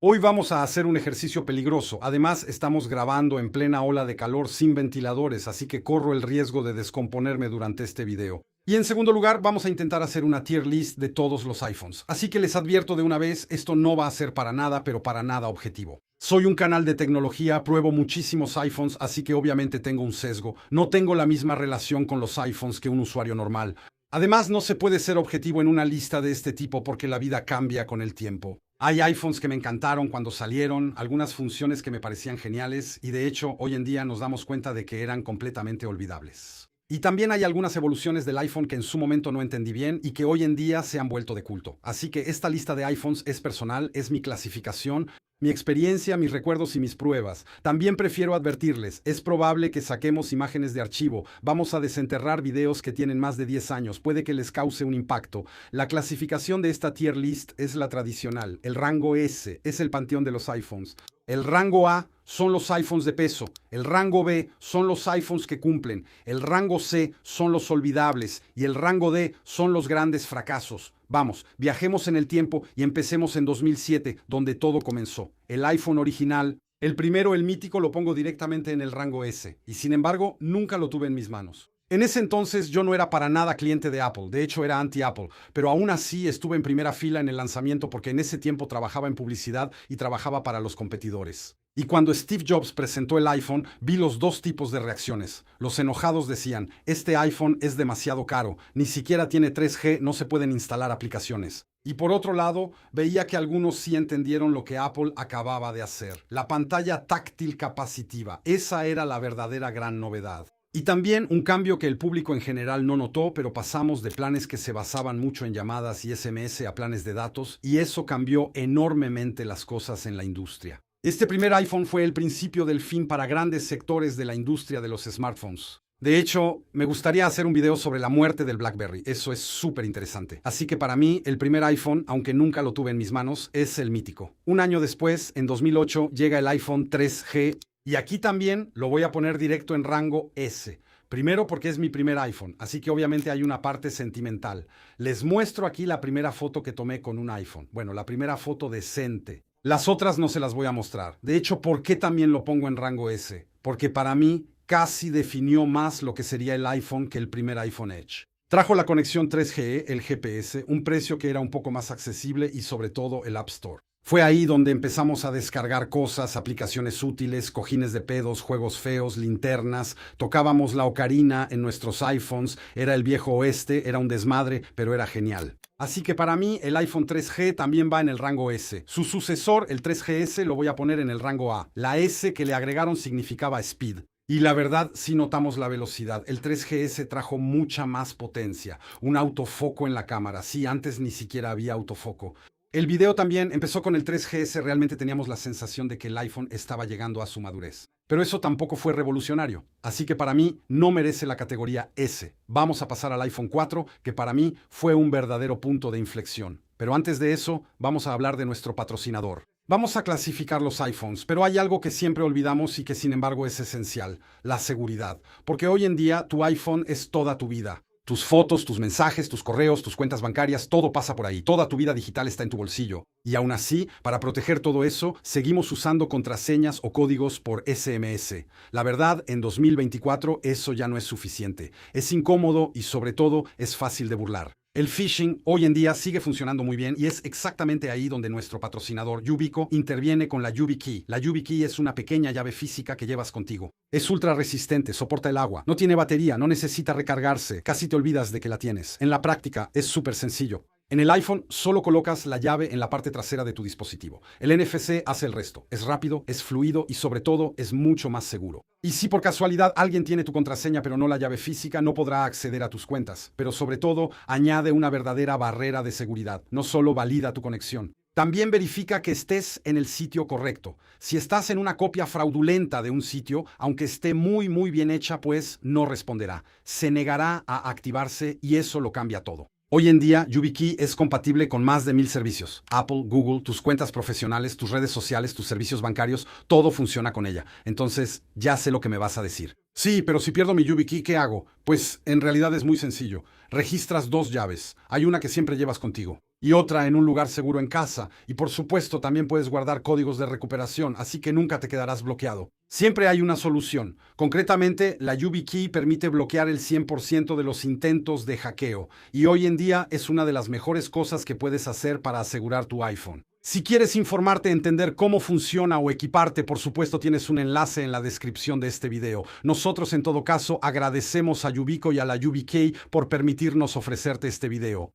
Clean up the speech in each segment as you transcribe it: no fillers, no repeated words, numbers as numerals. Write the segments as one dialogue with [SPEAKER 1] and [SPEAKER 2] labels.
[SPEAKER 1] Hoy vamos a hacer un ejercicio peligroso. Además, estamos grabando en plena ola de calor sin ventiladores, así que corro el riesgo de descomponerme durante este video. Y en segundo lugar, vamos a intentar hacer una tier list de todos los iPhones. Así que les advierto de una vez, esto no va a ser para nada, pero para nada objetivo. Soy un canal de tecnología, pruebo muchísimos iPhones, así que obviamente tengo un sesgo. No tengo la misma relación con los iPhones que un usuario normal. Además, no se puede ser objetivo en una lista de este tipo porque la vida cambia con el tiempo. Hay iPhones que me encantaron cuando salieron, algunas funciones que me parecían geniales y de hecho hoy en día nos damos cuenta de que eran completamente olvidables. Y también hay algunas evoluciones del iPhone que en su momento no entendí bien y que hoy en día se han vuelto de culto. Así que esta lista de iPhones es personal, es mi clasificación, mi experiencia, mis recuerdos y mis pruebas. También prefiero advertirles, es probable que saquemos imágenes de archivo, vamos a desenterrar videos que tienen más de 10 años, puede que les cause un impacto. La clasificación de esta tier list es la tradicional, el rango S es el panteón de los iPhones. El rango A son los iPhones de peso, el rango B son los iPhones que cumplen, el rango C son los olvidables y el rango D son los grandes fracasos. Vamos, viajemos en el tiempo y empecemos en 2007, donde todo comenzó. El iPhone original, el primero, el mítico, lo pongo directamente en el rango S, y sin embargo, nunca lo tuve en mis manos. En ese entonces yo no era para nada cliente de Apple, de hecho era anti-Apple, pero aún así estuve en primera fila en el lanzamiento porque en ese tiempo trabajaba en publicidad y trabajaba para los competidores. Y cuando Steve Jobs presentó el iPhone, vi los dos tipos de reacciones. Los enojados decían, este iPhone es demasiado caro, ni siquiera tiene 3G, no se pueden instalar aplicaciones. Y por otro lado, veía que algunos sí entendieron lo que Apple acababa de hacer. La pantalla táctil capacitiva, esa era la verdadera gran novedad. Y también un cambio que el público en general no notó, pero pasamos de planes que se basaban mucho en llamadas y SMS a planes de datos, y eso cambió enormemente las cosas en la industria. Este primer iPhone fue el principio del fin para grandes sectores de la industria de los smartphones. De hecho, me gustaría hacer un video sobre la muerte del BlackBerry, eso es súper interesante. Así que para mí, el primer iPhone, aunque nunca lo tuve en mis manos, es el mítico. Un año después, en 2008, llega el iPhone 3G, y aquí también lo voy a poner directo en rango S. Primero porque es mi primer iPhone, así que obviamente hay una parte sentimental. Les muestro aquí la primera foto que tomé con un iPhone. Bueno, la primera foto decente. Las otras no se las voy a mostrar. De hecho, ¿por qué también lo pongo en rango S? Porque para mí casi definió más lo que sería el iPhone que el primer iPhone Edge. Trajo la conexión 3G, el GPS, un precio que era un poco más accesible y sobre todo el App Store. Fue ahí donde empezamos a descargar cosas, aplicaciones útiles, cojines de pedos, juegos feos, linternas, tocábamos la ocarina en nuestros iPhones, era el viejo oeste, era un desmadre, pero era genial. Así que para mí el iPhone 3G también va en el rango S. Su sucesor, el 3GS, lo voy a poner en el rango A. La S que le agregaron significaba Speed. Y la verdad, sí notamos la velocidad. El 3GS trajo mucha más potencia. Un autofoco en la cámara. Sí, antes ni siquiera había autofoco. El video también empezó con el 3GS, realmente teníamos la sensación de que el iPhone estaba llegando a su madurez. Pero eso tampoco fue revolucionario, así que para mí no merece la categoría S. Vamos a pasar al iPhone 4, que para mí fue un verdadero punto de inflexión. Pero antes de eso, vamos a hablar de nuestro patrocinador. Vamos a clasificar los iPhones, pero hay algo que siempre olvidamos y que sin embargo es esencial, la seguridad. Porque hoy en día tu iPhone es toda tu vida. Tus fotos, tus mensajes, tus correos, tus cuentas bancarias, todo pasa por ahí. Toda tu vida digital está en tu bolsillo. Y aún así, para proteger todo eso, seguimos usando contraseñas o códigos por SMS. La verdad, en 2024 eso ya no es suficiente. Es incómodo y sobre todo es fácil de burlar. El phishing hoy en día sigue funcionando muy bien y es exactamente ahí donde nuestro patrocinador Yubico interviene con la YubiKey. La YubiKey es una pequeña llave física que llevas contigo. Es ultra resistente, soporta el agua, no tiene batería, no necesita recargarse, casi te olvidas de que la tienes. En la práctica es súper sencillo. En el iPhone solo colocas la llave en la parte trasera de tu dispositivo. El NFC hace el resto. Es rápido, es fluido y sobre todo es mucho más seguro. Y si por casualidad alguien tiene tu contraseña pero no la llave física, no podrá acceder a tus cuentas. Pero sobre todo añade una verdadera barrera de seguridad. No solo valida tu conexión. También verifica que estés en el sitio correcto. Si estás en una copia fraudulenta de un sitio, aunque esté muy bien hecha, pues no responderá. Se negará a activarse y eso lo cambia todo. Hoy en día, YubiKey es compatible con más de 1000 servicios. Apple, Google, tus cuentas profesionales, tus redes sociales, tus servicios bancarios, todo funciona con ella. Entonces, ya sé lo que me vas a decir. Sí, pero si pierdo mi YubiKey, ¿qué hago? Pues en realidad es muy sencillo. Registras dos llaves. Hay una que siempre llevas contigo. y otra en un lugar seguro en casa. Y por supuesto también puedes guardar códigos de recuperación, así que nunca te quedarás bloqueado. Siempre hay una solución. Concretamente, la YubiKey permite bloquear el 100% de los intentos de hackeo, y hoy en día es una de las mejores cosas que puedes hacer para asegurar tu iPhone. Si quieres informarte, entender cómo funciona o equiparte, por supuesto tienes un enlace en la descripción de este video. Nosotros en todo caso agradecemos a Yubico y a la YubiKey por permitirnos ofrecerte este video.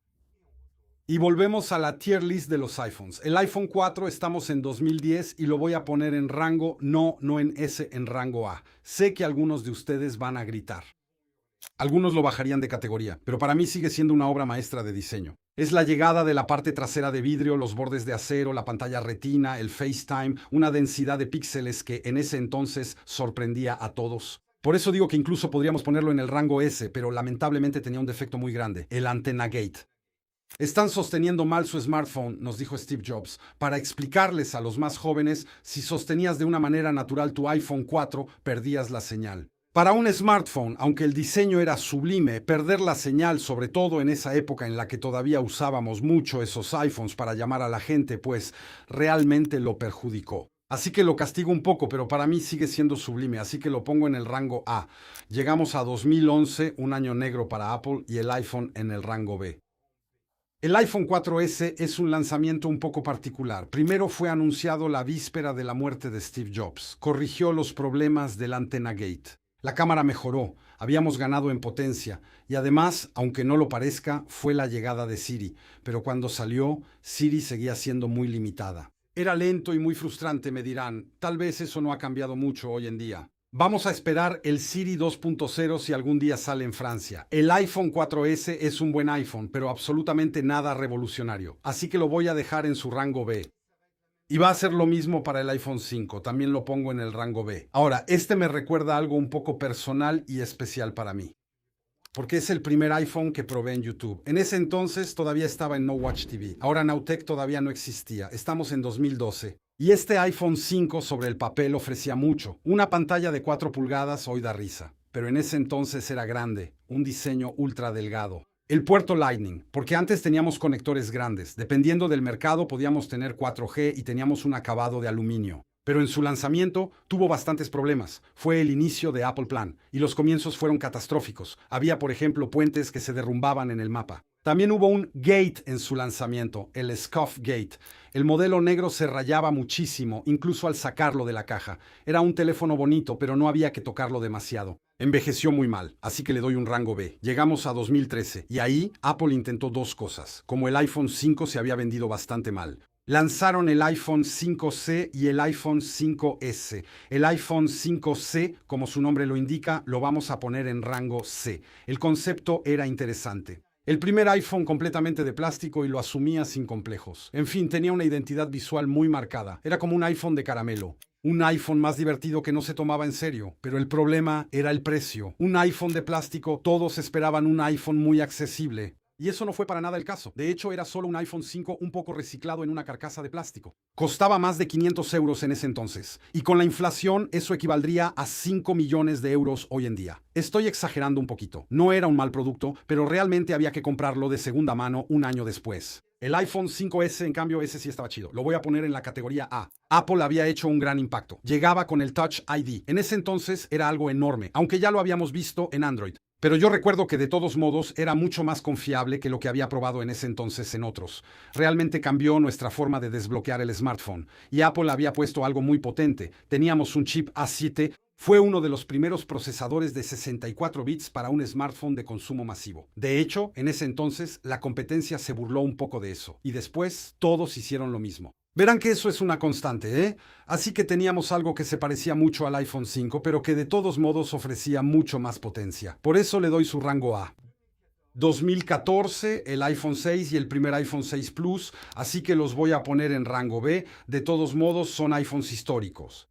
[SPEAKER 1] Y volvemos a la tier list de los iPhones. El iPhone 4 estamos en 2010 y lo voy a poner en rango no en S, en rango A. Sé que algunos de ustedes van a gritar. Algunos lo bajarían de categoría, pero para mí sigue siendo una obra maestra de diseño. Es la llegada de la parte trasera de vidrio, los bordes de acero, la pantalla retina, el FaceTime, una densidad de píxeles que en ese entonces sorprendía a todos. Por eso digo que incluso podríamos ponerlo en el rango S, pero lamentablemente tenía un defecto muy grande, el Antenna Gate. Están sosteniendo mal su smartphone, nos dijo Steve Jobs, para explicarles a los más jóvenes, si sostenías de una manera natural tu iPhone 4, perdías la señal. Para un smartphone, aunque el diseño era sublime, perder la señal, sobre todo en esa época en la que todavía usábamos mucho esos iPhones para llamar a la gente, pues realmente lo perjudicó. Así que lo castigo un poco, pero para mí sigue siendo sublime, así que lo pongo en el rango A. Llegamos a 2011, un año negro para Apple, y el iPhone en el rango B. El iPhone 4S es un lanzamiento un poco particular. Primero fue anunciado la víspera de la muerte de Steve Jobs. Corrigió los problemas del Antenna Gate. La cámara mejoró, habíamos ganado en potencia y además, aunque no lo parezca, fue la llegada de Siri. Pero cuando salió, Siri seguía siendo muy limitada. Era lento y muy frustrante, me dirán. Tal vez eso no ha cambiado mucho hoy en día. Vamos a esperar el Siri 2.0 si algún día sale en Francia. El iPhone 4S es un buen iPhone, pero absolutamente nada revolucionario. Así que lo voy a dejar en su rango B. Y va a ser lo mismo para el iPhone 5, también lo pongo en el rango B. Ahora, este me recuerda algo un poco personal y especial para mí, porque es el primer iPhone que probé en YouTube. En ese entonces todavía estaba en No Watch TV. Ahora Nowtech todavía no existía. Estamos en 2012. Y este iPhone 5 sobre el papel ofrecía mucho. Una pantalla de 4 pulgadas hoy da risa, pero en ese entonces era grande, un diseño ultra delgado. El puerto Lightning, porque antes teníamos conectores grandes. Dependiendo del mercado podíamos tener 4G y teníamos un acabado de aluminio. Pero en su lanzamiento tuvo bastantes problemas. Fue el inicio de Apple Plan y los comienzos fueron catastróficos. Había, por ejemplo, puentes que se derrumbaban en el mapa. También hubo un gate en su lanzamiento, el Scuff Gate. El modelo negro se rayaba muchísimo, incluso al sacarlo de la caja. Era un teléfono bonito, pero no había que tocarlo demasiado. Envejeció muy mal, así que le doy un rango B. Llegamos a 2013 y ahí Apple intentó dos cosas. Como el iPhone 5 se había vendido bastante mal, lanzaron el iPhone 5C y el iPhone 5S. El iPhone 5C, como su nombre lo indica, lo vamos a poner en rango C. El concepto era interesante. El primer iPhone completamente de plástico y lo asumía sin complejos. En fin, tenía una identidad visual muy marcada. Era como un iPhone de caramelo. Un iPhone más divertido que no se tomaba en serio. Pero el problema era el precio. Un iPhone de plástico, todos esperaban un iPhone muy accesible. Y eso no fue para nada el caso. De hecho, era solo un iPhone 5 un poco reciclado en una carcasa de plástico. Costaba más de 500 euros en ese entonces. Y con la inflación, eso equivaldría a 5 millones de euros hoy en día. Estoy exagerando un poquito. No era un mal producto, pero realmente había que comprarlo de segunda mano un año después. El iPhone 5S, en cambio, ese sí estaba chido. Lo voy a poner en la categoría A. Apple había hecho un gran impacto. Llegaba con el Touch ID. En ese entonces era algo enorme, aunque ya lo habíamos visto en Android. Pero yo recuerdo que de todos modos era mucho más confiable que lo que había probado en ese entonces en otros. Realmente cambió nuestra forma de desbloquear el smartphone. Y Apple había puesto algo muy potente. Teníamos un chip A7. Fue uno de los primeros procesadores de 64 bits para un smartphone de consumo masivo. De hecho, en ese entonces, la competencia se burló un poco de eso. Y después, todos hicieron lo mismo. Verán que eso es una constante, ¿eh? Así que teníamos algo que se parecía mucho al iPhone 5, pero que de todos modos ofrecía mucho más potencia. Por eso le doy su rango A. 2014, el iPhone 6 y el primer iPhone 6 Plus, así que los voy a poner en rango B. De todos modos, son iPhones históricos.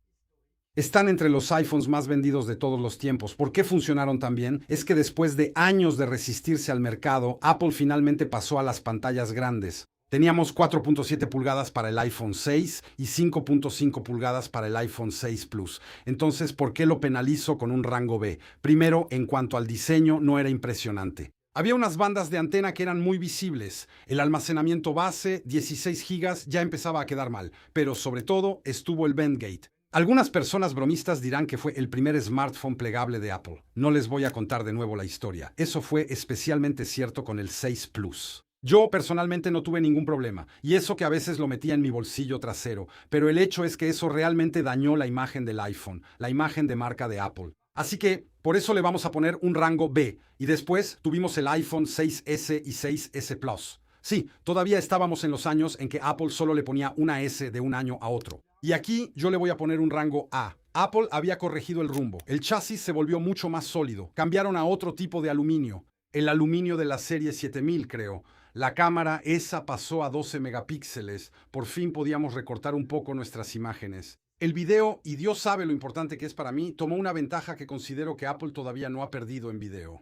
[SPEAKER 1] Están entre los iPhones más vendidos de todos los tiempos. ¿Por qué funcionaron tan bien? Es que después de años de resistirse al mercado, Apple finalmente pasó a las pantallas grandes. Teníamos 4.7 pulgadas para el iPhone 6 y 5.5 pulgadas para el iPhone 6 Plus. Entonces, ¿por qué lo penalizo con un rango B? Primero, en cuanto al diseño, no era impresionante. Había unas bandas de antena que eran muy visibles. El almacenamiento base, 16 gigas, ya empezaba a quedar mal. Pero sobre todo estuvo el bandgate. Algunas personas bromistas dirán que fue el primer smartphone plegable de Apple. No les voy a contar de nuevo la historia. Eso fue especialmente cierto con el 6 Plus. Yo personalmente no tuve ningún problema, y eso que a veces lo metía en mi bolsillo trasero, pero el hecho es que eso realmente dañó la imagen del iPhone, la imagen de marca de Apple. Así que, por eso le vamos a poner un rango B, y después tuvimos el iPhone 6S y 6S Plus. Sí, todavía estábamos en los años en que Apple solo le ponía una S de un año a otro. Y aquí yo le voy a poner un rango A. Apple había corregido el rumbo. El chasis se volvió mucho más sólido. Cambiaron a otro tipo de aluminio. El aluminio de la serie 7000, creo. La cámara esa pasó a 12 megapíxeles. Por fin podíamos recortar un poco nuestras imágenes. El video, y Dios sabe lo importante que es para mí, tomó una ventaja que considero que Apple todavía no ha perdido en video.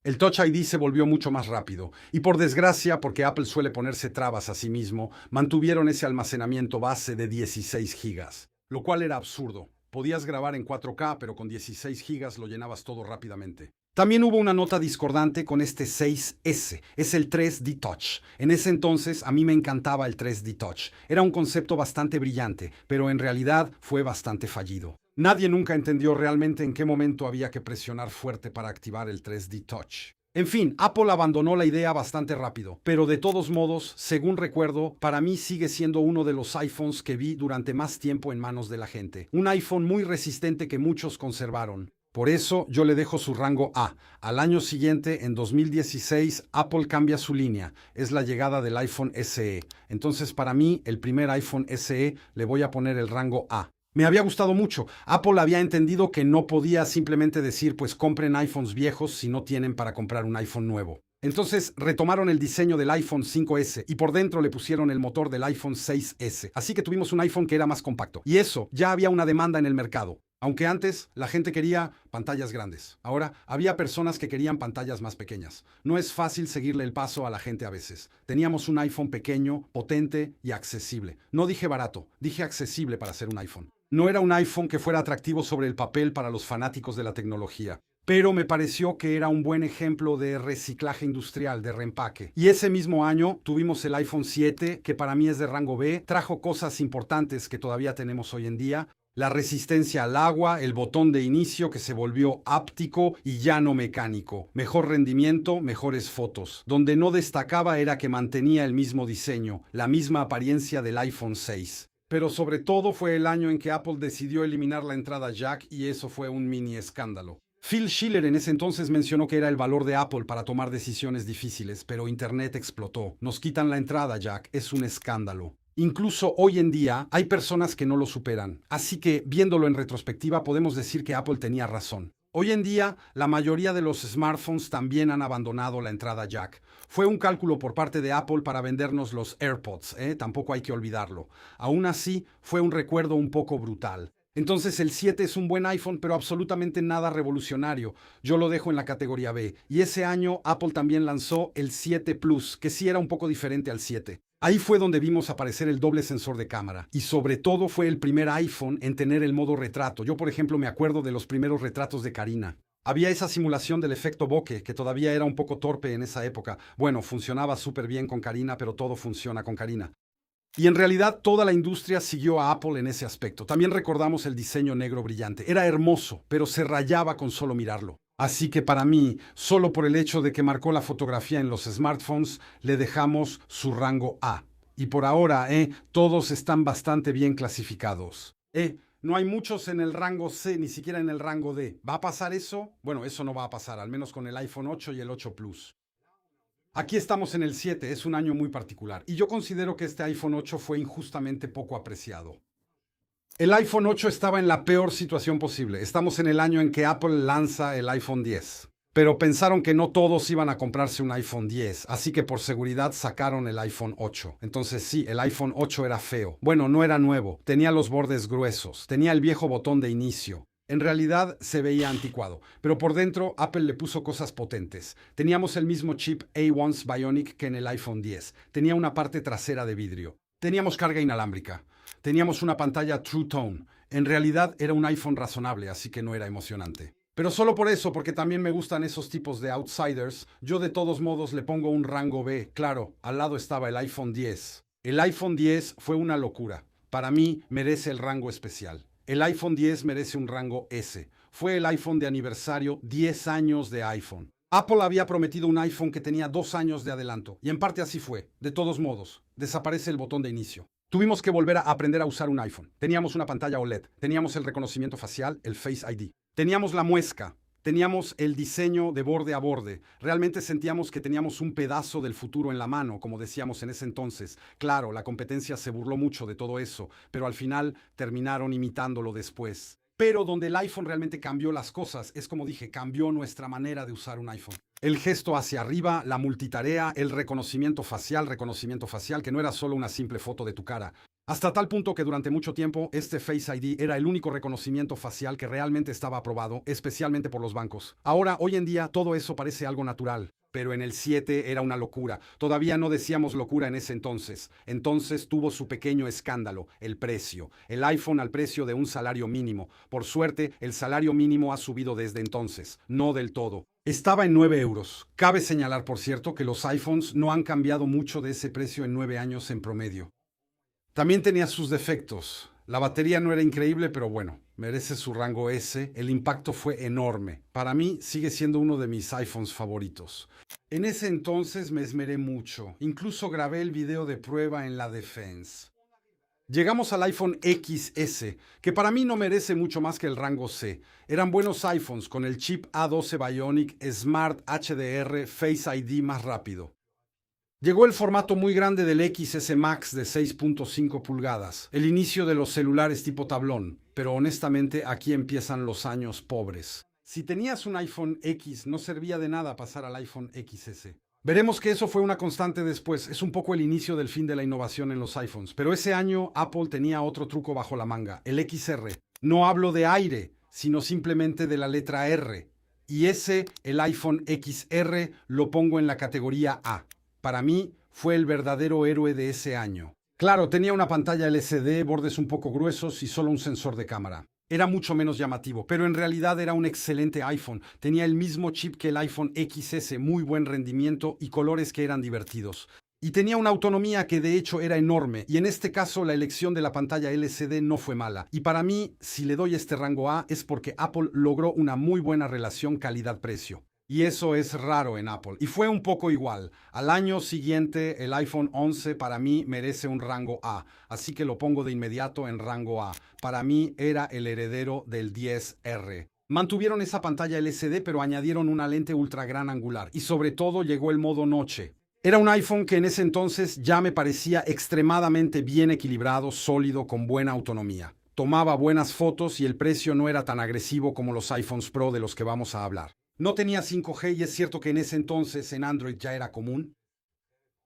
[SPEAKER 1] El Touch ID se volvió mucho más rápido, y por desgracia, porque Apple suele ponerse trabas a sí mismo, mantuvieron ese almacenamiento base de 16 gigas, lo cual era absurdo. Podías grabar en 4K, pero con 16 gigas lo llenabas todo rápidamente. También hubo una nota discordante con este 6S, es el 3D Touch. En ese entonces a mí me encantaba el 3D Touch. Era un concepto bastante brillante, pero en realidad fue bastante fallido. Nadie nunca entendió realmente en qué momento había que presionar fuerte para activar el 3D Touch. En fin, Apple abandonó la idea bastante rápido, pero de todos modos, según recuerdo, para mí sigue siendo uno de los iPhones que vi durante más tiempo en manos de la gente. Un iPhone muy resistente que muchos conservaron. Por eso yo le dejo su rango A. Al año siguiente, en 2016, Apple cambia su línea. Es la llegada del iPhone SE. Entonces, para mí, el primer iPhone SE le voy a poner el rango A. Me había gustado mucho. Apple había entendido que no podía simplemente decir, pues compren iPhones viejos si no tienen para comprar un iPhone nuevo. Entonces retomaron el diseño del iPhone 5S y por dentro le pusieron el motor del iPhone 6S. Así que tuvimos un iPhone que era más compacto. Y eso, ya había una demanda en el mercado. Aunque antes la gente quería pantallas grandes. Ahora había personas que querían pantallas más pequeñas. No es fácil seguirle el paso a la gente a veces. Teníamos un iPhone pequeño, potente y accesible. No dije barato, dije accesible para ser un iPhone. No era un iPhone que fuera atractivo sobre el papel para los fanáticos de la tecnología, pero me pareció que era un buen ejemplo de reciclaje industrial, de reempaque. Y ese mismo año tuvimos el iPhone 7, que para mí es de rango B, trajo cosas importantes que todavía tenemos hoy en día. La resistencia al agua, el botón de inicio que se volvió áptico y ya no mecánico. Mejor rendimiento, mejores fotos. Donde no destacaba era que mantenía el mismo diseño, la misma apariencia del iPhone 6. Pero sobre todo fue el año en que Apple decidió eliminar la entrada jack y eso fue un mini escándalo. Phil Schiller en ese entonces mencionó que era el valor de Apple para tomar decisiones difíciles, pero Internet explotó. Nos quitan la entrada jack, es un escándalo. Incluso hoy en día hay personas que no lo superan. Así que, viéndolo en retrospectiva, podemos decir que Apple tenía razón. Hoy en día, la mayoría de los smartphones también han abandonado la entrada jack. Fue un cálculo por parte de Apple para vendernos los AirPods, tampoco hay que olvidarlo. Aún así, fue un recuerdo un poco brutal. Entonces el 7 es un buen iPhone, pero absolutamente nada revolucionario. Yo lo dejo en la categoría B. Y ese año Apple también lanzó el 7 Plus, que sí era un poco diferente al 7. Ahí fue donde vimos aparecer el doble sensor de cámara. Y sobre todo fue el primer iPhone en tener el modo retrato. Yo, por ejemplo, me acuerdo de los primeros retratos de Karina. Había esa simulación del efecto bokeh, que todavía era un poco torpe en esa época. Bueno, funcionaba súper bien con Karina, pero todo funciona con Karina. Y en realidad toda la industria siguió a Apple en ese aspecto. También recordamos el diseño negro brillante. Era hermoso, pero se rayaba con solo mirarlo. Así que para mí, solo por el hecho de que marcó la fotografía en los smartphones, le dejamos su rango A. Y por ahora, todos están bastante bien clasificados. No hay muchos en el rango C, ni siquiera en el rango D. ¿Va a pasar eso? Bueno, eso no va a pasar, al menos con el iPhone 8 y el 8 Plus. Aquí estamos en el 7, es un año muy particular, y yo considero que este iPhone 8 fue injustamente poco apreciado. El iPhone 8 estaba en la peor situación posible. Estamos en el año en que Apple lanza el iPhone 10. Pero pensaron que no todos iban a comprarse un iPhone 10, así que por seguridad sacaron el iPhone 8. Entonces sí, el iPhone 8 era feo. Bueno, no era nuevo, tenía los bordes gruesos, tenía el viejo botón de inicio. En realidad se veía anticuado, pero por dentro Apple le puso cosas potentes. Teníamos el mismo chip A1 Bionic que en el iPhone 10. Tenía una parte trasera de vidrio. Teníamos carga inalámbrica. Teníamos una pantalla True Tone. En realidad era un iPhone razonable, así que no era emocionante. Pero solo por eso, porque también me gustan esos tipos de outsiders, yo de todos modos le pongo un rango B. Claro, al lado estaba el iPhone X. El iPhone X fue una locura. Para mí merece el rango especial. El iPhone X merece un rango S. Fue el iPhone de aniversario, 10 años de iPhone. Apple había prometido un iPhone que tenía 2 años de adelanto, y en parte así fue. De todos modos, desaparece el botón de inicio. Tuvimos que volver a aprender a usar un iPhone. Teníamos una pantalla OLED, teníamos el reconocimiento facial, el Face ID. Teníamos la muesca, teníamos el diseño de borde a borde. Realmente sentíamos que teníamos un pedazo del futuro en la mano, como decíamos en ese entonces. Claro, la competencia se burló mucho de todo eso, pero al final terminaron imitándolo después. Pero donde el iPhone realmente cambió las cosas, es como dije, cambió nuestra manera de usar un iPhone. El gesto hacia arriba, la multitarea, el reconocimiento facial, que no era solo una simple foto de tu cara. Hasta tal punto que durante mucho tiempo este Face ID era el único reconocimiento facial que realmente estaba aprobado, especialmente por los bancos. Ahora, hoy en día, todo eso parece algo natural. Pero en el 7 era una locura. Todavía no decíamos locura en ese entonces. Entonces tuvo su pequeño escándalo, el precio. El iPhone al precio de un salario mínimo. Por suerte, el salario mínimo ha subido desde entonces, no del todo. Estaba en 9 euros. Cabe señalar, por cierto, que los iPhones no han cambiado mucho de ese precio en 9 años en promedio. También tenía sus defectos. La batería no era increíble, pero bueno, merece su rango S. El impacto fue enorme. Para mí sigue siendo uno de mis iPhones favoritos. En ese entonces me esmeré mucho. Incluso grabé el video de prueba en la Defense. Llegamos al iPhone XS, que para mí no merece mucho más que el rango C. Eran buenos iPhones con el chip A12 Bionic, Smart HDR, Face ID más rápido. Llegó el formato muy grande del XS Max de 6.5 pulgadas, el inicio de los celulares tipo tablón, pero honestamente aquí empiezan los años pobres. Si tenías un iPhone X, no servía de nada pasar al iPhone XS. Veremos que eso fue una constante después, es un poco el inicio del fin de la innovación en los iPhones, pero ese año Apple tenía otro truco bajo la manga, el XR. No hablo de aire, sino simplemente de la letra R. Y ese, el iPhone XR, lo pongo en la categoría A. Para mí, fue el verdadero héroe de ese año. Claro, tenía una pantalla LCD, bordes un poco gruesos y solo un sensor de cámara. Era mucho menos llamativo, pero en realidad era un excelente iPhone. Tenía el mismo chip que el iPhone XS, muy buen rendimiento y colores que eran divertidos. Y tenía una autonomía que de hecho era enorme, y en este caso la elección de la pantalla LCD no fue mala. Y para mí, si le doy este rango A, es porque Apple logró una muy buena relación calidad-precio. Y eso es raro en Apple. Y fue un poco igual. Al año siguiente, el iPhone 11 para mí merece un rango A. Así que lo pongo de inmediato en rango A. Para mí era el heredero del 10R. Mantuvieron esa pantalla LCD, pero añadieron una lente ultra gran angular. Y sobre todo llegó el modo noche. Era un iPhone que en ese entonces ya me parecía extremadamente bien equilibrado, sólido, con buena autonomía. Tomaba buenas fotos y el precio no era tan agresivo como los iPhones Pro de los que vamos a hablar. No tenía 5G y es cierto que en ese entonces en Android ya era común.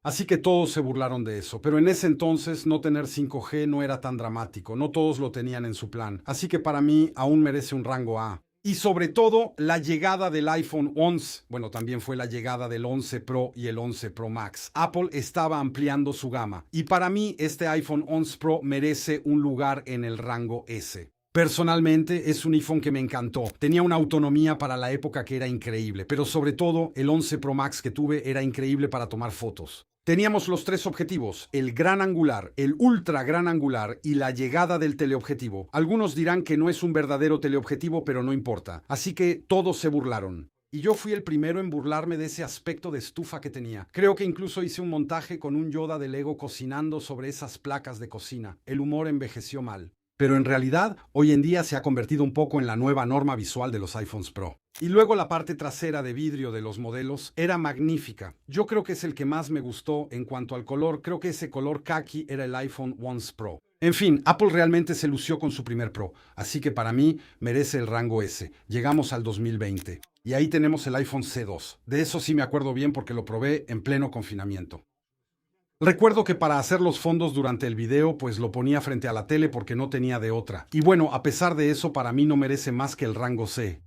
[SPEAKER 1] Así que todos se burlaron de eso, pero en ese entonces no tener 5G no era tan dramático, no todos lo tenían en su plan. Así que para mí aún merece un rango A. Y sobre todo la llegada del iPhone 11, bueno, también fue la llegada del 11 Pro y el 11 Pro Max. Apple estaba ampliando su gama y para mí este iPhone 11 Pro merece un lugar en el rango S. Personalmente es un iPhone que me encantó. Tenía una autonomía para la época que era increíble, pero sobre todo el 11 Pro Max que tuve era increíble para tomar fotos. Teníamos los 3 objetivos, el gran angular, el ultra gran angular y la llegada del teleobjetivo. Algunos dirán que no es un verdadero teleobjetivo, pero no importa. Así que todos se burlaron. Y yo fui el primero en burlarme de ese aspecto de estufa que tenía. Creo que incluso hice un montaje con un Yoda de Lego cocinando sobre esas placas de cocina. El humor envejeció mal. Pero en realidad, hoy en día se ha convertido un poco en la nueva norma visual de los iPhones Pro. Y luego la parte trasera de vidrio de los modelos era magnífica. Yo creo que es el que más me gustó en cuanto al color. Creo que ese color khaki era el iPhone 11 Pro. En fin, Apple realmente se lució con su primer Pro. Así que para mí merece el rango S. Llegamos al 2020. Y ahí tenemos el iPhone C2. De eso sí me acuerdo bien porque lo probé en pleno confinamiento. Recuerdo que para hacer los fondos durante el video, pues lo ponía frente a la tele porque no tenía de otra. Y bueno, a pesar de eso, para mí no merece más que el rango C.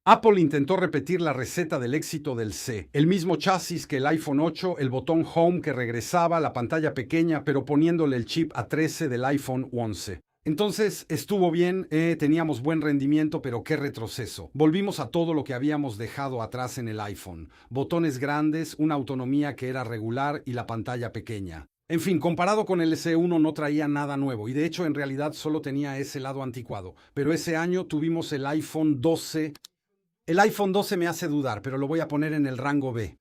[SPEAKER 1] Apple intentó repetir la receta del éxito del C. El mismo chasis que el iPhone 8, el botón Home que regresaba, la pantalla pequeña, pero poniéndole el chip A13 del iPhone 11. Entonces estuvo bien, teníamos buen rendimiento, pero qué retroceso. Volvimos a todo lo que habíamos dejado atrás en el iPhone. Botones grandes, una autonomía que era regular y la pantalla pequeña. En fin, comparado con el S1 no traía nada nuevo y de hecho en realidad solo tenía ese lado anticuado. Pero ese año tuvimos el iPhone 12. El iPhone 12 me hace dudar, pero lo voy a poner en el rango B.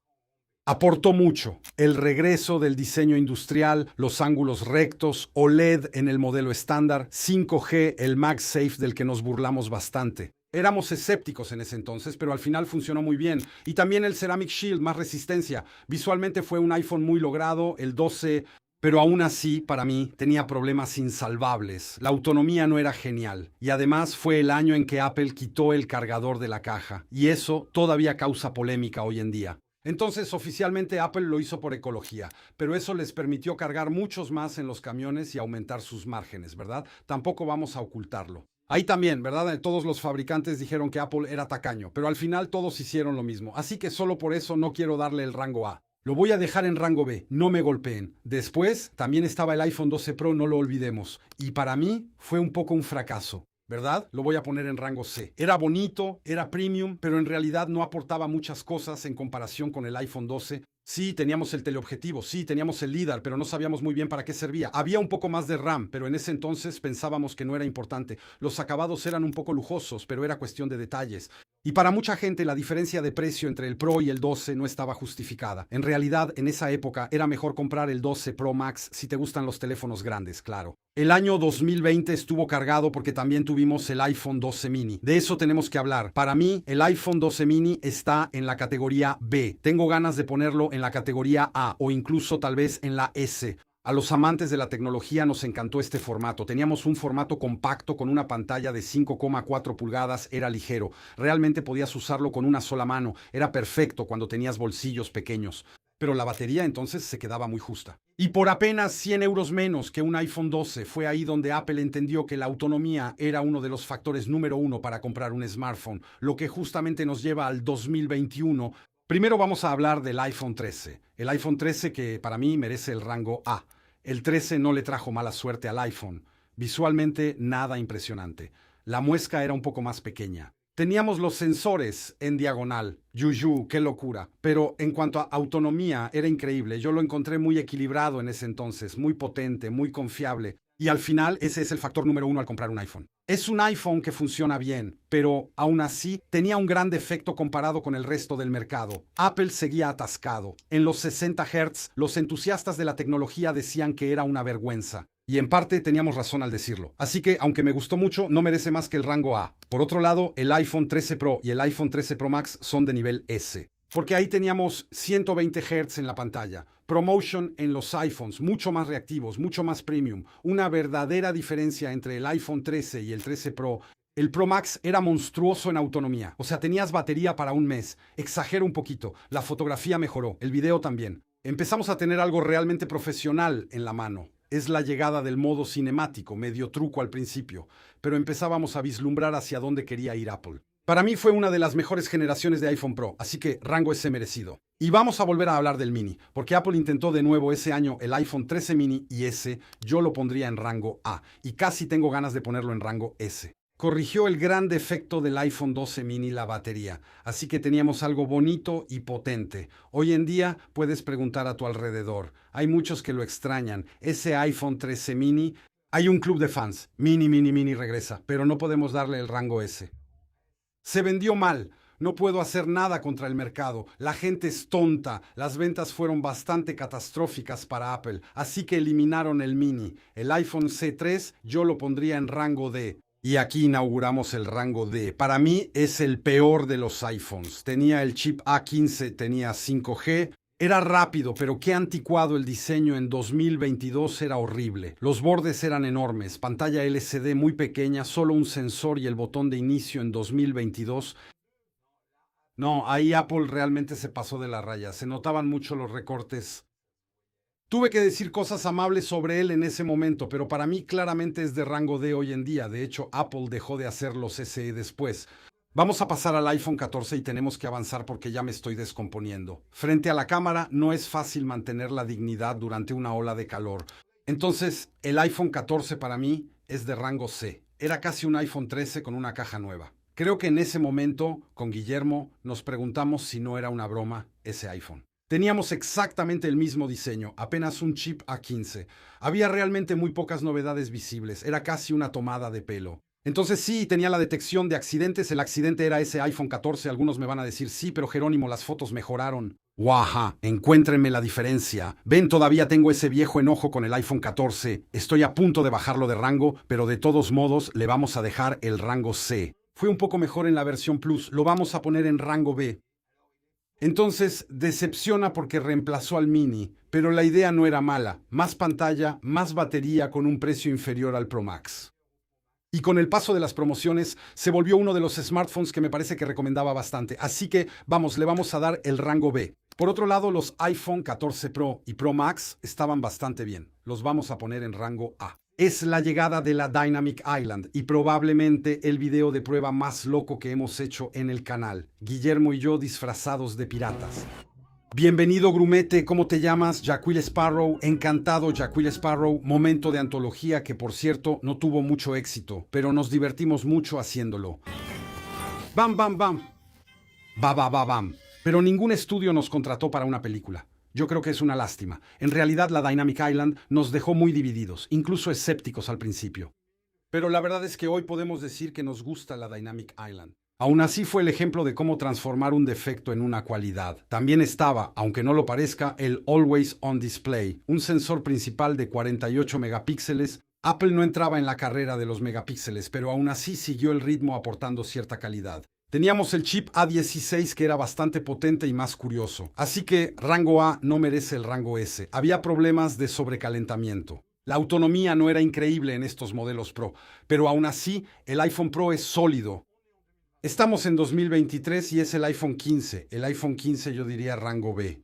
[SPEAKER 1] Aportó mucho. El regreso del diseño industrial, los ángulos rectos, OLED en el modelo estándar, 5G, el MagSafe del que nos burlamos bastante. Éramos escépticos en ese entonces, pero al final funcionó muy bien. Y también el Ceramic Shield, más resistencia. Visualmente fue un iPhone muy logrado, el 12, pero aún así, para mí, tenía problemas insalvables. La autonomía no era genial. Y además fue el año en que Apple quitó el cargador de la caja. Y eso todavía causa polémica hoy en día. Entonces, oficialmente Apple lo hizo por ecología, pero eso les permitió cargar muchos más en los camiones y aumentar sus márgenes, ¿verdad? Tampoco vamos a ocultarlo. Ahí también, ¿verdad? Todos los fabricantes dijeron que Apple era tacaño, pero al final todos hicieron lo mismo, así que solo por eso no quiero darle el rango A. Lo voy a dejar en rango B, no me golpeen. Después, también estaba el iPhone 12 Pro, no lo olvidemos, y para mí fue un poco un fracaso. ¿Verdad? Lo voy a poner en rango C. Era bonito, era premium, pero en realidad no aportaba muchas cosas en comparación con el iPhone 12. Sí, teníamos el teleobjetivo, sí, teníamos el LiDAR, pero no sabíamos muy bien para qué servía. Había un poco más de RAM, pero en ese entonces pensábamos que no era importante. Los acabados eran un poco lujosos, pero era cuestión de detalles. Y para mucha gente la diferencia de precio entre el Pro y el 12 no estaba justificada. En realidad, en esa época era mejor comprar el 12 Pro Max si te gustan los teléfonos grandes, claro. El año 2020 estuvo cargado porque también tuvimos el iPhone 12 mini. De eso tenemos que hablar. Para mí, el iPhone 12 mini está en la categoría B. Tengo ganas de ponerlo en la categoría A o incluso tal vez en la S. A los amantes de la tecnología nos encantó este formato. Teníamos un formato compacto con una pantalla de 5,4 pulgadas, era ligero. Realmente podías usarlo con una sola mano. Era perfecto cuando tenías bolsillos pequeños. Pero la batería entonces se quedaba muy justa. Y por apenas 100 euros menos que un iPhone 12, fue ahí donde Apple entendió que la autonomía era uno de los factores número uno para comprar un smartphone, lo que justamente nos lleva al 2021. Primero vamos a hablar del iPhone 13. El iPhone 13 que para mí merece el rango A. El 13 no le trajo mala suerte al iPhone. Visualmente nada impresionante. La muesca era un poco más pequeña. Teníamos los sensores en diagonal. Yuyu, qué locura. Pero en cuanto a autonomía, era increíble. Yo lo encontré muy equilibrado en ese entonces, muy potente, muy confiable. Y al final, ese es el factor número uno al comprar un iPhone. Es un iPhone que funciona bien, pero aún así tenía un gran defecto comparado con el resto del mercado. Apple seguía atascado. En los 60 Hz, los entusiastas de la tecnología decían que era una vergüenza. Y en parte teníamos razón al decirlo. Así que, aunque me gustó mucho, no merece más que el rango A. Por otro lado, el iPhone 13 Pro y el iPhone 13 Pro Max son de nivel S. Porque ahí teníamos 120 Hz en la pantalla, ProMotion en los iPhones, mucho más reactivos, mucho más premium, una verdadera diferencia entre el iPhone 13 y el 13 Pro. El Pro Max era monstruoso en autonomía, o sea, tenías batería para un mes. Exagero un poquito, la fotografía mejoró, el video también. Empezamos a tener algo realmente profesional en la mano. Es la llegada del modo cinemático, medio truco al principio, pero empezábamos a vislumbrar hacia dónde quería ir Apple. Para mí fue una de las mejores generaciones de iPhone Pro, así que rango S merecido. Y vamos a volver a hablar del mini, porque Apple intentó de nuevo ese año el iPhone 13 mini y ese yo lo pondría en rango A, y casi tengo ganas de ponerlo en rango S. Corrigió el gran defecto del iPhone 12 mini, la batería, así que teníamos algo bonito y potente. Hoy en día puedes preguntar a tu alrededor, hay muchos que lo extrañan, ese iPhone 13 mini, hay un club de fans, mini regresa, pero no podemos darle el rango S. Se vendió mal. No puedo hacer nada contra el mercado. La gente es tonta. Las ventas fueron bastante catastróficas para Apple, así que eliminaron el mini. El iPhone C3 yo lo pondría en rango D. Y aquí inauguramos el rango D. Para mí es el peor de los iPhones. Tenía el chip A15, tenía 5G. Era rápido, pero qué anticuado el diseño en 2022, era horrible. Los bordes eran enormes, pantalla LCD muy pequeña, solo un sensor y el botón de inicio en 2022. No, ahí Apple realmente se pasó de la raya, se notaban mucho los recortes. Tuve que decir cosas amables sobre él en ese momento, pero para mí claramente es de rango D hoy en día. De hecho, Apple dejó de hacer los SE después. Vamos a pasar al iPhone 14 y tenemos que avanzar porque ya me estoy descomponiendo. Frente a la cámara no es fácil mantener la dignidad durante una ola de calor. Entonces, el iPhone 14 para mí es de rango C. Era casi un iPhone 13 con una caja nueva. Creo que en ese momento, con Guillermo, nos preguntamos si no era una broma ese iPhone. Teníamos exactamente el mismo diseño, apenas un chip A15. Había realmente muy pocas novedades visibles, era casi una tomada de pelo. Entonces sí, tenía la detección de accidentes, el accidente era ese iPhone 14, algunos me van a decir sí, pero Jerónimo, las fotos mejoraron. Guaja, encuéntrenme la diferencia. Ven, todavía tengo ese viejo enojo con el iPhone 14. Estoy a punto de bajarlo de rango, pero de todos modos le vamos a dejar el rango C. Fue un poco mejor en la versión Plus, lo vamos a poner en rango B. Entonces, decepciona porque reemplazó al Mini, pero la idea no era mala. Más pantalla, más batería con un precio inferior al Pro Max. Y con el paso de las promociones, se volvió uno de los smartphones que me parece que recomendaba bastante. Así que, vamos, le vamos a dar el rango B. Por otro lado, los iPhone 14 Pro y Pro Max estaban bastante bien. Los vamos a poner en rango A. Es la llegada de la Dynamic Island y probablemente el video de prueba más loco que hemos hecho en el canal. Guillermo y yo disfrazados de piratas. Bienvenido, grumete, ¿cómo te llamas? Jaquil Sparrow, encantado, Jaquil Sparrow. Momento de antología que, por cierto, no tuvo mucho éxito, pero nos divertimos mucho haciéndolo. Bam, bam, bam. Ba, ba, ba, bam. Pero ningún estudio nos contrató para una película. Yo creo que es una lástima. En realidad, la Dynamic Island nos dejó muy divididos, incluso escépticos al principio. Pero la verdad es que hoy podemos decir que nos gusta la Dynamic Island. Aún así fue el ejemplo de cómo transformar un defecto en una cualidad. También estaba, aunque no lo parezca, el Always On Display, un sensor principal de 48 megapíxeles. Apple no entraba en la carrera de los megapíxeles, pero aún así siguió el ritmo aportando cierta calidad. Teníamos el chip A16 que era bastante potente y más curioso. Así que rango A no merece el rango S. Había problemas de sobrecalentamiento. La autonomía no era increíble en estos modelos Pro, pero aún así el iPhone Pro es sólido. Estamos en 2023 y es el iPhone 15. El iPhone 15 yo diría rango B.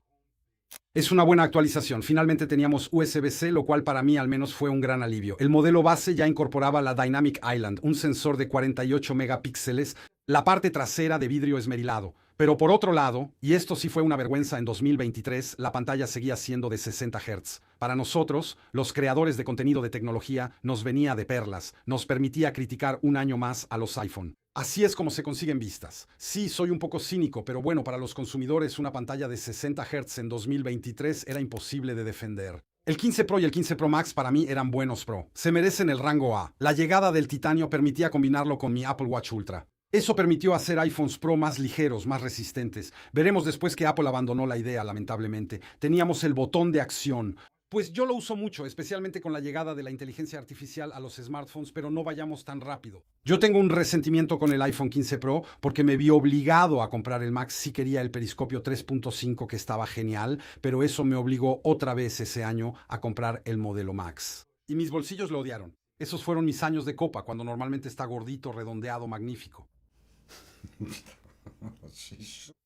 [SPEAKER 1] Es una buena actualización. Finalmente teníamos USB-C, lo cual para mí al menos fue un gran alivio. El modelo base ya incorporaba la Dynamic Island, un sensor de 48 megapíxeles, la parte trasera de vidrio esmerilado. Pero por otro lado, y esto sí fue una vergüenza en 2023, la pantalla seguía siendo de 60 Hz. Para nosotros, los creadores de contenido de tecnología, nos venía de perlas, nos permitía criticar un año más a los iPhone. Así es como se consiguen vistas. Sí, soy un poco cínico, pero bueno, para los consumidores una pantalla de 60 Hz en 2023 era imposible de defender. El 15 Pro y el 15 Pro Max para mí eran buenos Pro. Se merecen el rango A. La llegada del titanio permitía combinarlo con mi Apple Watch Ultra. Eso permitió hacer iPhones Pro más ligeros, más resistentes. Veremos después que Apple abandonó la idea, lamentablemente. Teníamos el botón de acción. Pues yo lo uso mucho, especialmente con la llegada de la inteligencia artificial a los smartphones, pero no vayamos tan rápido. Yo tengo un resentimiento con el iPhone 15 Pro porque me vi obligado a comprar el Max. Sí quería el periscopio 3.5 que estaba genial, pero eso me obligó otra vez ese año a comprar el modelo Max. Y mis bolsillos lo odiaron. Esos fueron mis años de copa, cuando normalmente está gordito, redondeado, magnífico.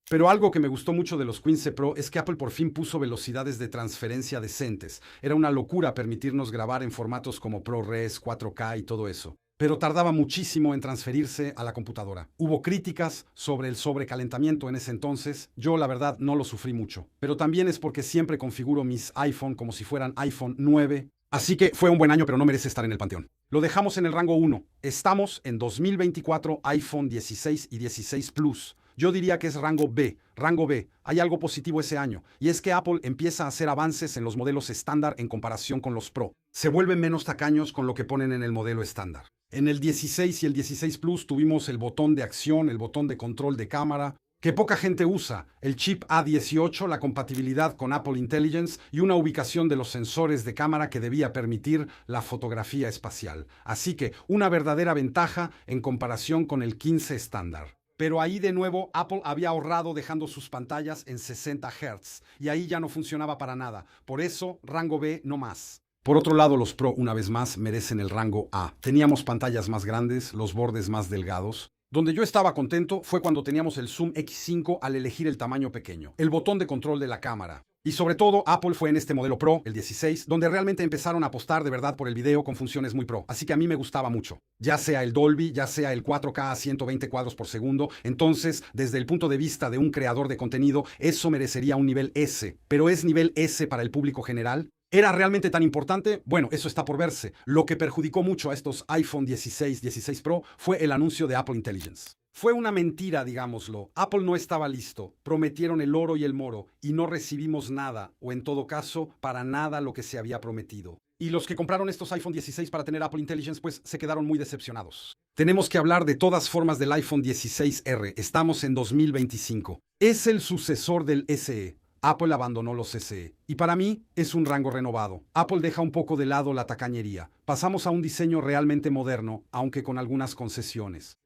[SPEAKER 1] Pero algo que me gustó mucho de los 15 Pro es que Apple por fin puso velocidades de transferencia decentes. Era una locura permitirnos grabar en formatos como ProRes, 4K y todo eso. Pero tardaba muchísimo en transferirse a la computadora. Hubo críticas sobre el sobrecalentamiento en ese entonces. Yo, la verdad, no lo sufrí mucho. Pero también es porque siempre configuro mis iPhone como si fueran iPhone 9. Así que fue un buen año, pero no merece estar en el panteón. Lo dejamos en el rango 1. Estamos en 2024 iPhone 16 y 16 Plus. Yo diría que es rango B. Rango B. Hay algo positivo ese año, y es que Apple empieza a hacer avances en los modelos estándar en comparación con los Pro. Se vuelven menos tacaños con lo que ponen en el modelo estándar. En el 16 y el 16 Plus tuvimos el botón de acción, el botón de control de cámara, que poca gente usa, el chip A18, la compatibilidad con Apple Intelligence y una ubicación de los sensores de cámara que debía permitir la fotografía espacial. Así que una verdadera ventaja en comparación con el 15 estándar. Pero ahí de nuevo Apple había ahorrado dejando sus pantallas en 60 Hz y ahí ya no funcionaba para nada. Por eso, rango B no más. Por otro lado, los Pro, una vez más, merecen el rango A. Teníamos pantallas más grandes, los bordes más delgados. Donde yo estaba contento fue cuando teníamos el Zoom X5 al elegir el tamaño pequeño, el botón de control de la cámara. Y sobre todo, Apple fue en este modelo Pro, el 16, donde realmente empezaron a apostar de verdad por el video con funciones muy pro. Así que a mí me gustaba mucho. Ya sea el Dolby, ya sea el 4K a 120 cuadros por segundo. Entonces, desde el punto de vista de un creador de contenido, eso merecería un nivel S. ¿Pero es nivel S para el público general? ¿Era realmente tan importante? Bueno, eso está por verse. Lo que perjudicó mucho a estos iPhone 16, 16 Pro fue el anuncio de Apple Intelligence. Fue una mentira, digámoslo. Apple no estaba listo. Prometieron el oro y el moro y no recibimos nada, o en todo caso, para nada lo que se había prometido. Y los que compraron estos iPhone 16 para tener Apple Intelligence, pues se quedaron muy decepcionados. Tenemos que hablar de todas formas del iPhone 16R. Estamos en 2025. Es el sucesor del SE. Apple abandonó los SE. Y para mí es un rango renovado. Apple deja un poco de lado la tacañería. Pasamos a un diseño realmente moderno, aunque con algunas concesiones.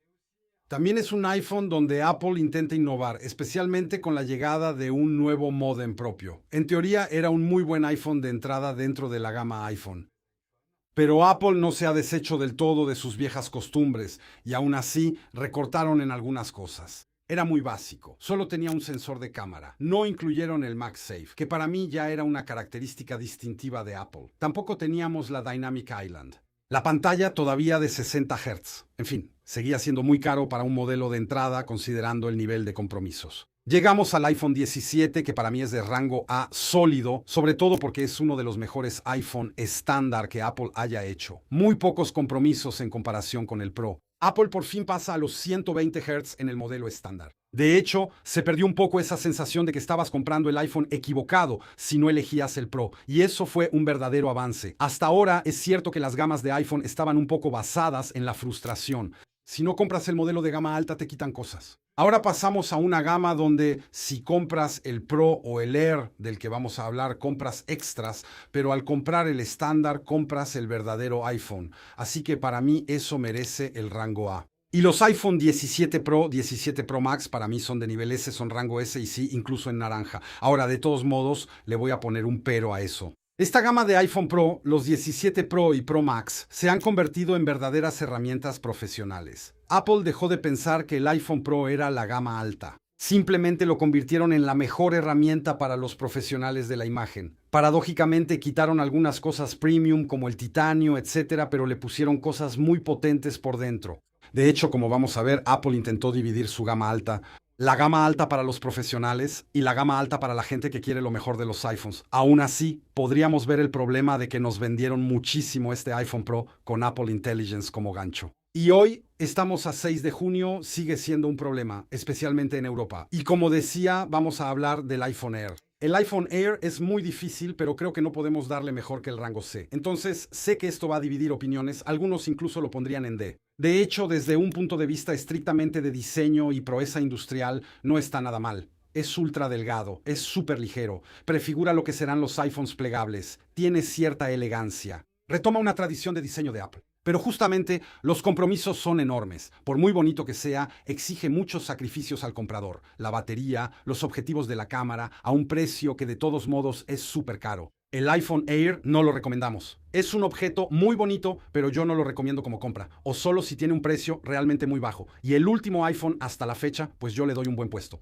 [SPEAKER 1] También es un iPhone donde Apple intenta innovar, especialmente con la llegada de un nuevo módem propio. En teoría era un muy buen iPhone de entrada dentro de la gama iPhone. Pero Apple no se ha deshecho del todo de sus viejas costumbres y aún así recortaron en algunas cosas. Era muy básico, solo tenía un sensor de cámara. No incluyeron el MagSafe, que para mí ya era una característica distintiva de Apple. Tampoco teníamos la Dynamic Island. La pantalla todavía de 60 Hz. En fin, seguía siendo muy caro para un modelo de entrada considerando el nivel de compromisos. Llegamos al iPhone 17, que para mí es de rango A sólido, sobre todo porque es uno de los mejores iPhone estándar que Apple haya hecho. Muy pocos compromisos en comparación con el Pro. Apple por fin pasa a los 120 Hz en el modelo estándar. De hecho, se perdió un poco esa sensación de que estabas comprando el iPhone equivocado si no elegías el Pro, y eso fue un verdadero avance. Hasta ahora es cierto que las gamas de iPhone estaban un poco basadas en la frustración. Si no compras el modelo de gama alta te quitan cosas. Ahora pasamos a una gama donde si compras el Pro o el Air, del que vamos a hablar, compras extras, pero al comprar el estándar compras el verdadero iPhone. Así que para mí eso merece el rango A. Y los iPhone 17 Pro, 17 Pro Max para mí son de nivel S, son rango S y sí, incluso en naranja. Ahora, de todos modos, le voy a poner un pero a eso. Esta gama de iPhone Pro, los 17 Pro y Pro Max, se han convertido en verdaderas herramientas profesionales. Apple dejó de pensar que el iPhone Pro era la gama alta. Simplemente lo convirtieron en la mejor herramienta para los profesionales de la imagen. Paradójicamente quitaron algunas cosas premium como el titanio, etcétera, pero le pusieron cosas muy potentes por dentro. De hecho, como vamos a ver, Apple intentó dividir su gama alta. La gama alta para los profesionales y la gama alta para la gente que quiere lo mejor de los iPhones. Aún así, podríamos ver el problema de que nos vendieron muchísimo este iPhone Pro con Apple Intelligence como gancho. Y hoy estamos a 6 de junio, sigue siendo un problema, especialmente en Europa. Y como decía, vamos a hablar del iPhone Air. El iPhone Air es muy difícil, pero creo que no podemos darle mejor que el rango C. Entonces, sé que esto va a dividir opiniones, algunos incluso lo pondrían en D. De hecho, desde un punto de vista estrictamente de diseño y proeza industrial, no está nada mal. Es ultra delgado, es súper ligero, prefigura lo que serán los iPhones plegables, tiene cierta elegancia. Retoma una tradición de diseño de Apple. Pero justamente los compromisos son enormes. Por muy bonito que sea, exige muchos sacrificios al comprador. La batería, los objetivos de la cámara, a un precio que de todos modos es súper caro. El iPhone Air no lo recomendamos. Es un objeto muy bonito, pero yo no lo recomiendo como compra. O solo si tiene un precio realmente muy bajo. Y el último iPhone hasta la fecha, pues yo le doy un buen puesto.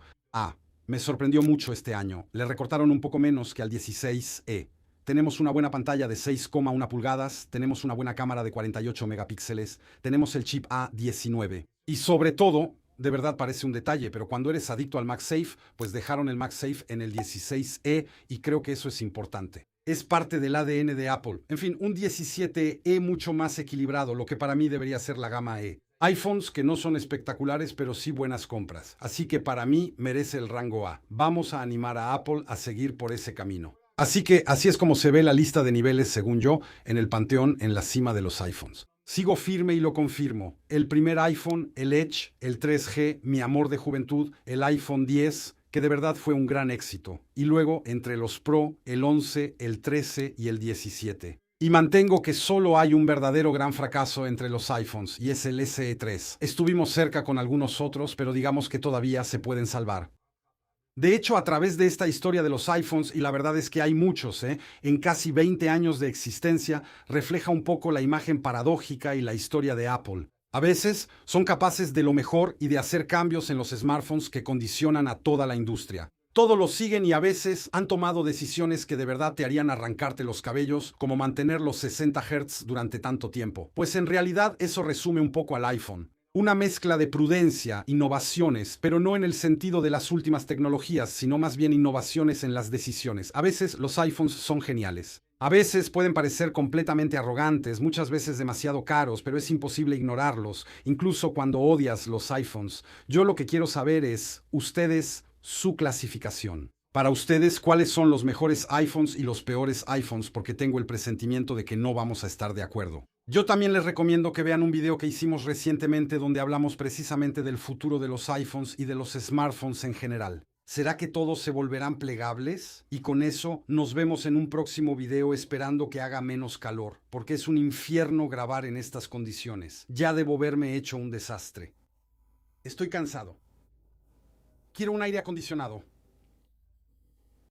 [SPEAKER 1] Me sorprendió mucho este año. Le recortaron un poco menos que al 16E. Tenemos una buena pantalla de 6,1 pulgadas, tenemos una buena cámara de 48 megapíxeles, tenemos el chip A19. Y sobre todo, de verdad parece un detalle, pero cuando eres adicto al MagSafe, pues dejaron el MagSafe en el 16E y creo que eso es importante. Es parte del ADN de Apple. En fin, un 17E mucho más equilibrado, lo que para mí debería ser la gama E. iPhones que no son espectaculares, pero sí buenas compras. Así que para mí merece el rango A. Vamos a animar a Apple a seguir por ese camino. Así que así es como se ve la lista de niveles, según yo, en el panteón en la cima de los iPhones. Sigo firme y lo confirmo. El primer iPhone, el Edge, el 3G, mi amor de juventud, el iPhone 10, que de verdad fue un gran éxito. Y luego, entre los Pro, el 11, el 13 y el 17. Y mantengo que solo hay un verdadero gran fracaso entre los iPhones, y es el SE3. Estuvimos cerca con algunos otros, pero digamos que todavía se pueden salvar. De hecho, a través de esta historia de los iPhones, y la verdad es que hay muchos, en casi 20 años de existencia, refleja un poco la imagen paradójica y la historia de Apple. A veces son capaces de lo mejor y de hacer cambios en los smartphones que condicionan a toda la industria. Todo lo siguen y a veces han tomado decisiones que de verdad te harían arrancarte los cabellos, como mantener los 60 Hz durante tanto tiempo. Pues en realidad eso resume un poco al iPhone. Una mezcla de prudencia, innovaciones, pero no en el sentido de las últimas tecnologías, sino más bien innovaciones en las decisiones. A veces los iPhones son geniales. A veces pueden parecer completamente arrogantes, muchas veces demasiado caros, pero es imposible ignorarlos, incluso cuando odias los iPhones. Yo lo que quiero saber es, ustedes, su clasificación. Para ustedes, ¿cuáles son los mejores iPhones y los peores iPhones? Porque tengo el presentimiento de que no vamos a estar de acuerdo. Yo también les recomiendo que vean un video que hicimos recientemente donde hablamos precisamente del futuro de los iPhones y de los smartphones en general. ¿Será que todos se volverán plegables? Y con eso nos vemos en un próximo video esperando que haga menos calor, porque es un infierno grabar en estas condiciones. Ya debo verme hecho un desastre. Estoy cansado. Quiero un aire acondicionado.